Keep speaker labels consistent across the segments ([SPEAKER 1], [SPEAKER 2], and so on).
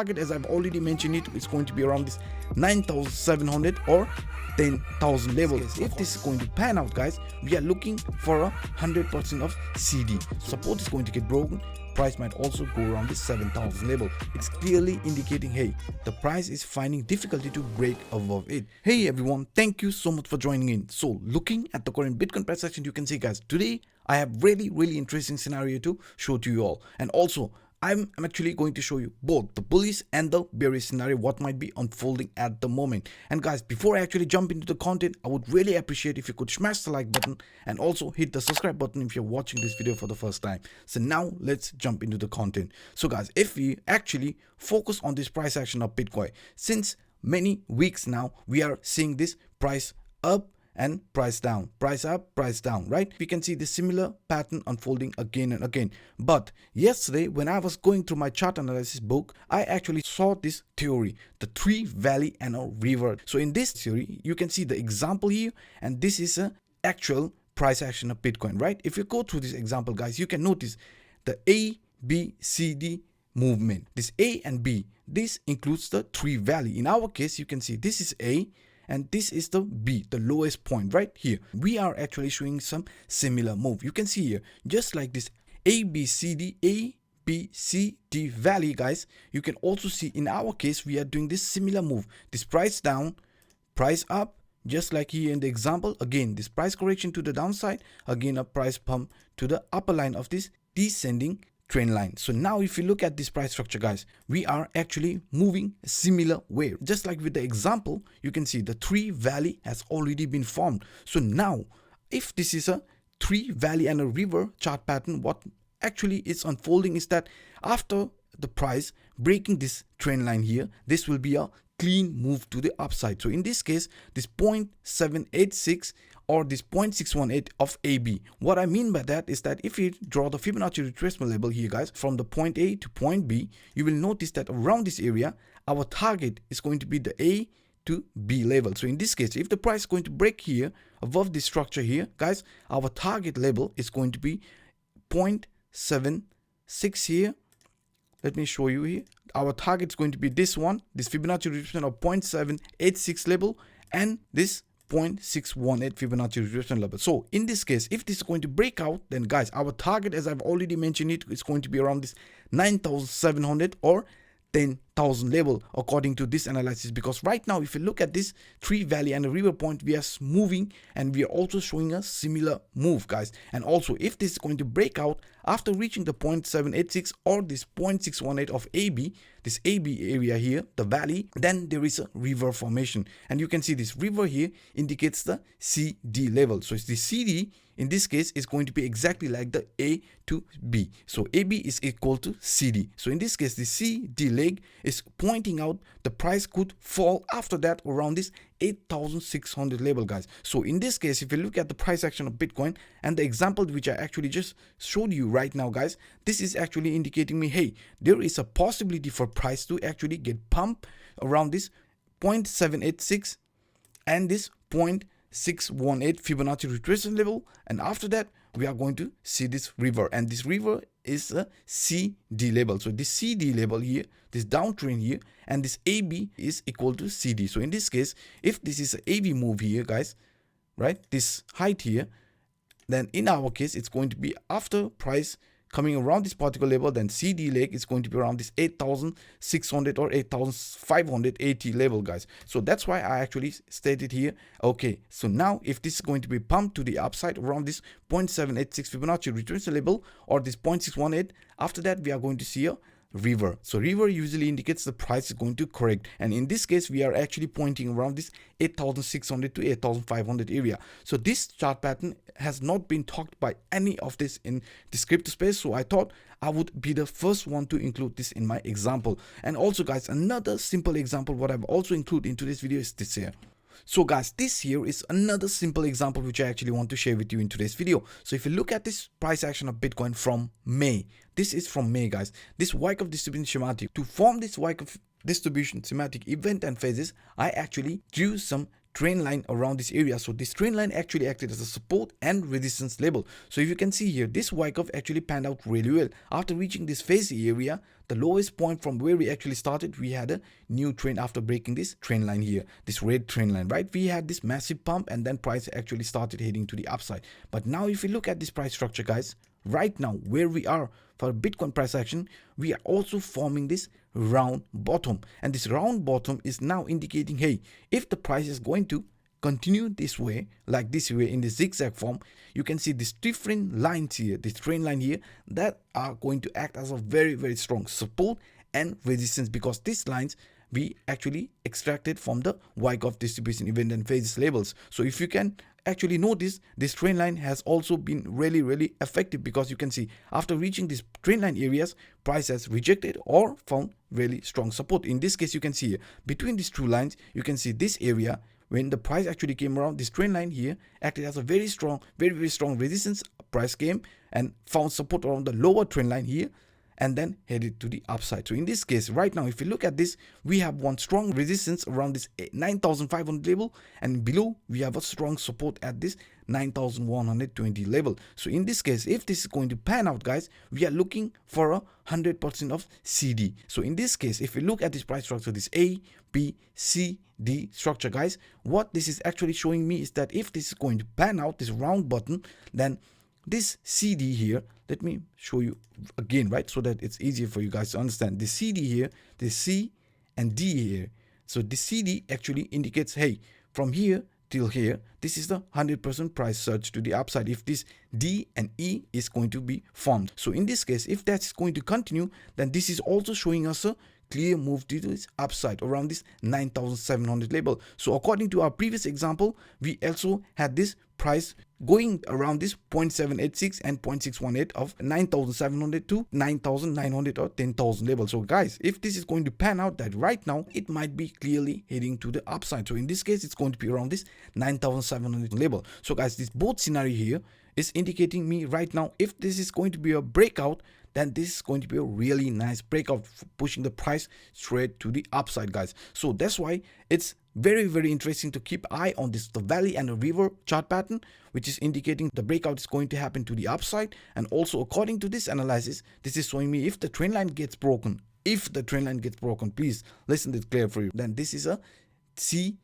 [SPEAKER 1] target, as I've already mentioned it, is going to be around this 9,700 or 10,000 levels. If this is going to pan out, guys, we are looking for a 100% of CD. Support is going to get broken. Price might also go around this 7,000 level. It's clearly indicating, hey, the price is finding difficulty to break above it. Hey everyone, thank you so much for joining in. So looking at the current Bitcoin price action, you can see, guys, today I have really interesting scenario to show to you all. And also I'm actually going to show you both the bullish and the bearish scenario, what might be unfolding at the moment. And guys, before I actually jump into the content, I would really appreciate if you could smash the like button and also hit the subscribe button if you're watching this video for the first time. So now let's jump into the content. So guys, if we actually focus on this price action of Bitcoin, since many weeks now, we are seeing this price up and price down, price up, price down, right? We can see the similar pattern unfolding again and again. But yesterday, when I was going through my chart analysis book, I actually saw this theory, the three valley and a river. So in this theory, you can see the example here, and this is an actual price action of Bitcoin, right? If you go through this example, guys, you can notice the A, B, C, D movement. This A and B, this includes the three valley. In our case, you can see this is A, and this is the B, the lowest point right here. We are actually showing some similar move. You can see here, just like this A, B, C, D valley, guys, you can also see in our case, we are doing this similar move. This price down, price up, just like here in the example. Again, this price correction to the downside, again a price pump to the upper line of this descending trend line. So now if you look at this price structure, guys, we are actually moving a similar way. Just like with the example, you can see the three valley has already been formed. So now if this is a three valley and a river chart pattern, what actually is unfolding is that after the price breaking this trend line here, this will be a clean move to the upside. So in this case, this 0.786 or this 0.618 of AB. What I mean by that is that if you draw the Fibonacci retracement level here, guys, from the point A to point B, you will notice that around this area, our target is going to be the A to B level. So in this case, if the price is going to break here above this structure here, guys, our target level is going to be 0.76 here. Let me show you here. Our target is going to be this one, this Fibonacci retracement of 0.786 level, and this 0.618 Fibonacci retracement level. So in this case, if this is going to break out, then guys, our target, as I've already mentioned it, is going to be around this 9,700 or 10,000 level according to this analysis. Because right now, if you look at this three valley and a river point, we are moving and we are also showing a similar move, guys. And also, if this is going to break out after reaching the 0.786 or this 0.618 of AB, this AB area here, the valley, then there is a river formation. And you can see this river here indicates the CD level. So it's the CD in this case is going to be exactly like the A to B. So AB is equal to CD. So in this case, the CD leg is pointing out the price could fall after that around this 8,600 level, guys. So in this case, if you look at the price action of Bitcoin and the example which I actually just showed you right now, guys, this is actually indicating me, hey, there is a possibility for price to actually get pumped around this 0.786 and this 0.618 Fibonacci retracement level, and after that we are going to see this river, and this river is a CD level. So this CD level here, this downtrend here, and this AB is equal to CD. So in this case, if this is an AB move here, guys, right, this height here, then in our case it's going to be after price coming around this particular level, then CD leg is going to be around this 8,600 or 8,580 level, guys. So that's why I actually stated here, okay, so now if this is going to be pumped to the upside around this 0.786 Fibonacci retracement level or this 0.618, after that we are going to see a river. So river usually indicates the price is going to correct, and in this case we are actually pointing around this 8,600 to 8,500 area. So this chart pattern has not been talked by any of this in this crypto space, so I thought I would be the first one to include this in my example. And also, guys, another simple example what I've also included into this video is this here. So guys, this here is another simple example which I actually want to share with you in today's video. So if you look at this price action of Bitcoin from May, this is from May, guys, this Wyckoff distribution schematic. To form this Wyckoff distribution schematic event and phases, I actually drew some trend line around this area. So this trend line actually acted as a support and resistance level. So if you can see here, this Wyckoff actually panned out really well. After reaching this phase area, the lowest point from where we actually started, we had a new trend after breaking this trend line here, this red trend line, right? We had this massive pump and then price actually started heading to the upside. But now if you look at this price structure, guys, right now where we are for Bitcoin price action, we are also forming this round bottom, and this round bottom is now indicating, hey, if the price is going to continue this way, like this way in the zigzag form, you can see these different lines here, this trend line here, that are going to act as a very, very strong support and resistance, because these lines we actually extracted from the Wyckoff distribution event and phases labels. So if you can actually notice, this trend line has also been really effective, because you can see after reaching these trend line areas, price has rejected or found really strong support. In this case, you can see here, between these two lines, you can see this area, when the price actually came around, this trend line here acted as a very strong resistance. Price came and found support around the lower trend line here, and then headed to the upside. So in this case, right now, if you look at this, we have one strong resistance around this 9,500 level, and below we have a strong support at this 9,120 level. So in this case, if this is going to pan out, guys, we are looking for 100% of CD. So in this case, if you look at this price structure, this A, B, C, D structure, guys, what this is actually showing me is that if this is going to pan out, this round button, then this CD here, let me show you again, right, so that it's easier for you guys to understand. The CD here, the C and D here. So the CD actually indicates, hey, from here till here, this is the 100% price surge to the upside if this D and E is going to be formed. So in this case, if that's going to continue, then this is also showing us a clear move to this upside around this 9,700 level. So according to our previous example, we also had this price going around this 0.786 and 0.618 of 9,700 to 9,900 or 10,000 level. So guys, if this is going to pan out, that right now it might be clearly heading to the upside. So in this case, it's going to be around this 9,700 level. So guys, this both scenario here is indicating me right now, if this is going to be a breakout, then this is going to be a really nice breakout, pushing the price straight to the upside, guys. So that's why it's very interesting to keep eye on this, the valley and the river chart pattern, which is indicating the breakout is going to happen to the upside. And also according to this analysis, this is showing me if the trend line gets broken, please listen, it's clear for you, then this is a CD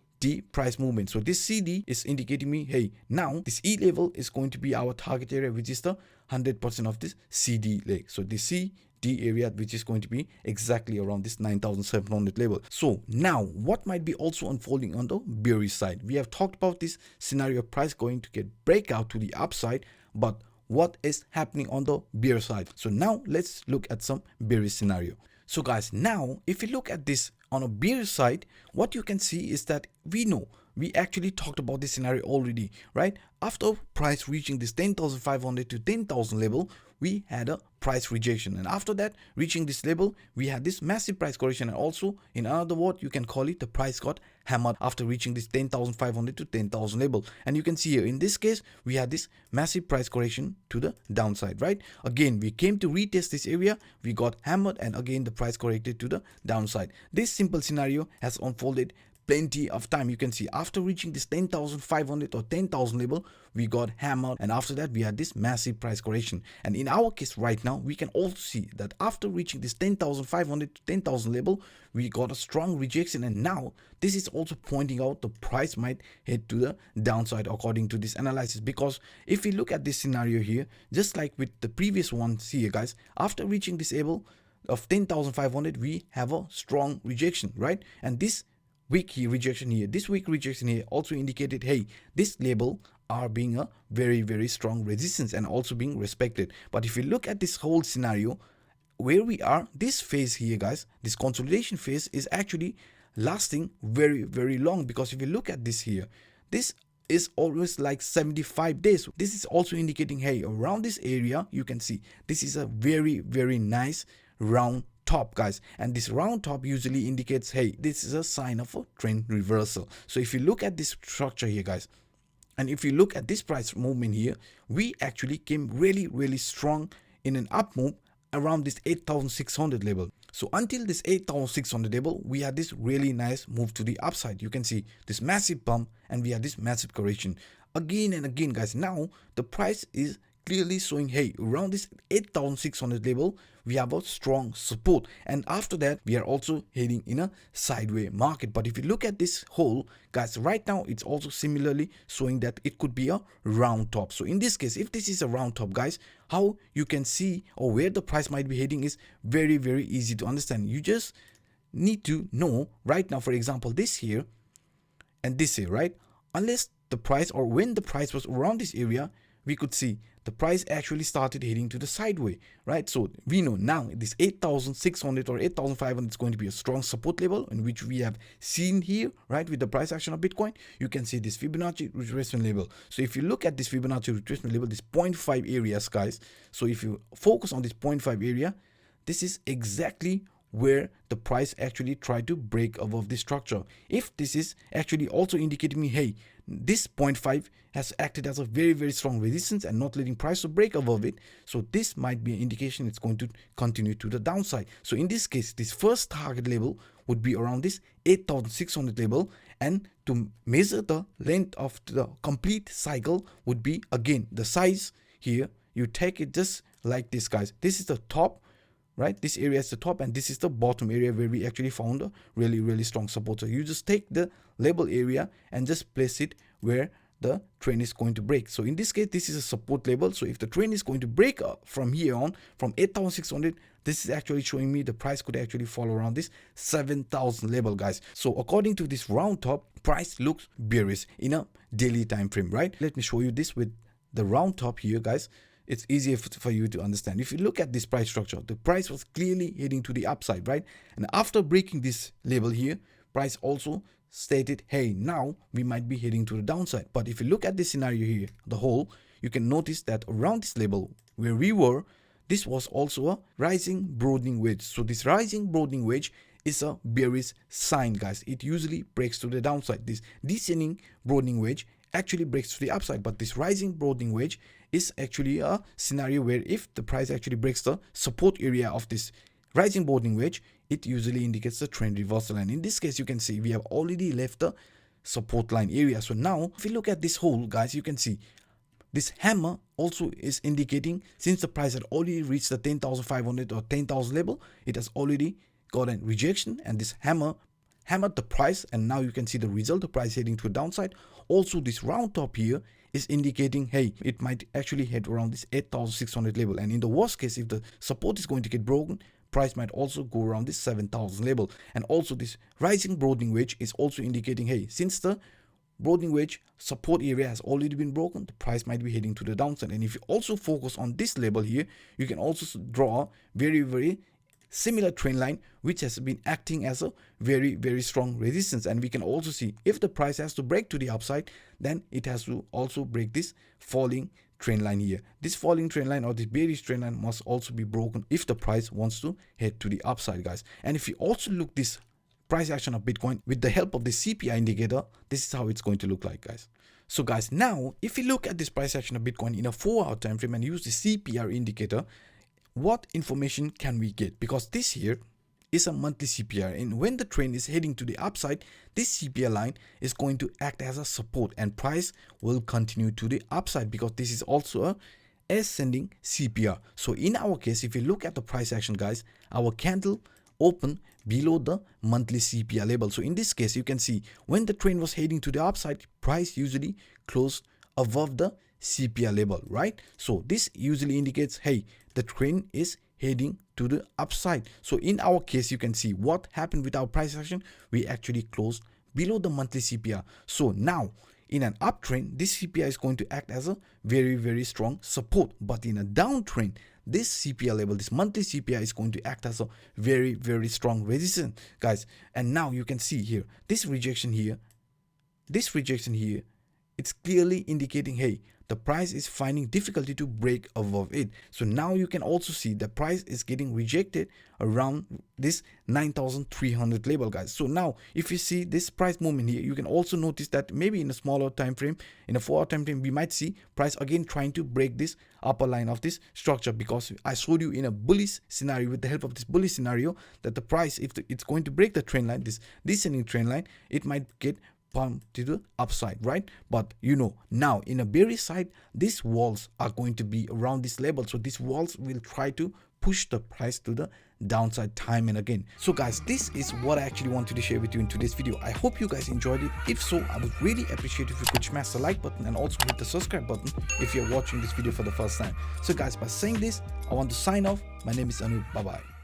[SPEAKER 1] price movement. So this CD is indicating me, hey, now this E level is going to be our target area, which is the 100% of this CD leg. So the CD area, which is going to be exactly around this 9,700 level. So now what might be also unfolding on the bearish side? We have talked about this scenario, price going to get breakout to the upside, but what is happening on the bear side? So now let's look at some bearish scenario. So guys, now if you look at this on a bearish side, what you can see is that we actually talked about this scenario already, right? After price reaching this 10,500 to 10,000 level, we had a price rejection, and after that, reaching this level, we had this massive price correction, and also in another word, you can call it the price got hammered after reaching this 10,500 to 10,000 level. And you can see here in this case, we had this massive price correction to the downside, right? Again, we came to retest this area, we got hammered, and again the price corrected to the downside. This simple scenario has unfolded plenty of time. You can see after reaching this 10,500 or 10,000 level, we got hammered, and after that we had this massive price correction. And in our case right now, we can also see that after reaching this 10,500 to 10,000 level, we got a strong rejection, and now this is also pointing out the price might head to the downside according to this analysis. Because if we look at this scenario here, just like with the previous ones here, guys, after reaching this level of 10,500, we have a strong rejection, right? And this weak rejection here also indicated, hey, this label are being a very strong resistance and also being respected. But if you look at this whole scenario where we are, this phase here, guys, this consolidation phase is actually lasting very long. Because if you look at this here, this is always like 75 days. This is also indicating, hey, around this area, you can see this is a very nice round top, guys, and this round top usually indicates, hey, this is a sign of a trend reversal. So if you look at this structure here, guys, and if you look at this price movement here, we actually came really strong in an up move around this 8,600 level. So until this 8,600 level, we had this really nice move to the upside. You can see this massive pump and we had this massive correction again and again, guys. Now the price is clearly showing, hey, around this 8,600 level we have a strong support, and after that we are also heading in a sideways market. But if you look at this hole, guys, right now it's also similarly showing that it could be a round top. So in this case, if this is a round top, guys, how you can see or where the price might be heading is very easy to understand. You just need to know right now, for example, this here and this here, right? Unless the price, or when the price was around this area, we could see the price actually started heading to the sideway, right? So we know now this 8,600 or 8,500 is going to be a strong support level, in which we have seen here, right? With the price action of Bitcoin, you can see this Fibonacci retracement level. So if you look at this Fibonacci retracement level, this 0.5 areas, guys, so if you focus on this 0.5 area, this is exactly where the price actually tried to break above this structure. If this is actually also indicating me, hey, this 0.5 has acted as a very strong resistance and not letting price to break above it, so this might be an indication it's going to continue to the downside. So in this case, this first target level would be around this 8,600 level, and to measure the length of the complete cycle would be, again, the size here. You take it just like this, guys. This is the top, right? This area is the top, and this is the bottom area where we actually found a really strong support. So you just take the level area and just place it where the trend is going to break. So in this case, this is a support level. So if the trend is going to break up from here on, from 8,600, this is actually showing me the price could actually fall around this 7,000 level, guys. So according to this round top, price looks bearish in a daily time frame, right? Let me show you this with the round top here, guys. It's easier for you to understand. If you look at this price structure, the price was clearly heading to the upside, right? And after breaking this level here, price also stated, hey, now we might be heading to the downside. But if you look at this scenario here, the whole, you can notice that around this level where we were, this was also a rising broadening wedge. So this rising broadening wedge is a bearish sign, guys. It usually breaks to the downside. This descending broadening wedge actually breaks to the upside, but this rising broadening wedge is actually a scenario where if the price actually breaks the support area of this rising broadening wedge, it usually indicates the trend reversal. And in this case, you can see we have already left the support line area. So now if you look at this hole, guys, you can see this hammer also is indicating, since the price had already reached the 10,500 or 10,000 level, it has already got a rejection, and this hammered the price, and now you can see the result, the price heading to a downside. Also this round top here is indicating, hey, it might actually head around this 8,600 level, and in the worst case, if the support is going to get broken, price might also go around this 7,000 level. And also this rising broadening wedge is also indicating, hey, since the broadening wedge support area has already been broken, the price might be heading to the downside. And if you also focus on this level here, you can also draw a very similar trend line which has been acting as a very strong resistance. And we can also see if the price has to break to the upside, then it has to also break this falling trend line here. This falling trend line or this bearish trend line must also be broken if the price wants to head to the upside, guys. And if you also look this price action of Bitcoin with the help of the CPI indicator, this is how it's going to look like, guys. So guys, now if you look at this price action of Bitcoin in a 4-hour time frame and use the CPI indicator, what information can we get? Because this here is a monthly CPI, and when the trend is heading to the upside, this CPI line is going to act as a support, and price will continue to the upside because this is also a ascending CPI. So in our case, if you look at the price action, guys, our candle open below the monthly CPI level. So in this case, you can see when the trend was heading to the upside, price usually closed above the CPI level, right? So this usually indicates, hey, the trend is heading to the upside. So in our case, you can see what happened with our price action. We actually closed below the monthly CPI. So now in an uptrend, this CPI is going to act as a very strong support. But in a downtrend, this CPI level, this monthly CPI, is going to act as a very strong resistance, guys. And now you can see here, this rejection here, it's clearly indicating, hey, the price is finding difficulty to break above it. So now you can also see the price is getting rejected around this 9,300 level, guys. So now if you see this price movement here, you can also notice that maybe in a smaller time frame, in a 4 hour time frame, we might see price again trying to break this upper line of this structure, because I showed you in a bullish scenario, with the help of this bullish scenario, that the price, if it's going to break the trend line, this descending trend line, it might get pumped to the upside, right? But now in a bearish side, these walls are going to be around this level. So these walls will try to push the price to the downside time and again. So guys, this is what I actually wanted to share with you in today's video. I hope you guys enjoyed it. If so, I would really appreciate if you could smash the like button and also hit the subscribe button if you're watching this video for the first time. So guys, by saying this, I want to sign off. My name is Anup. Bye bye.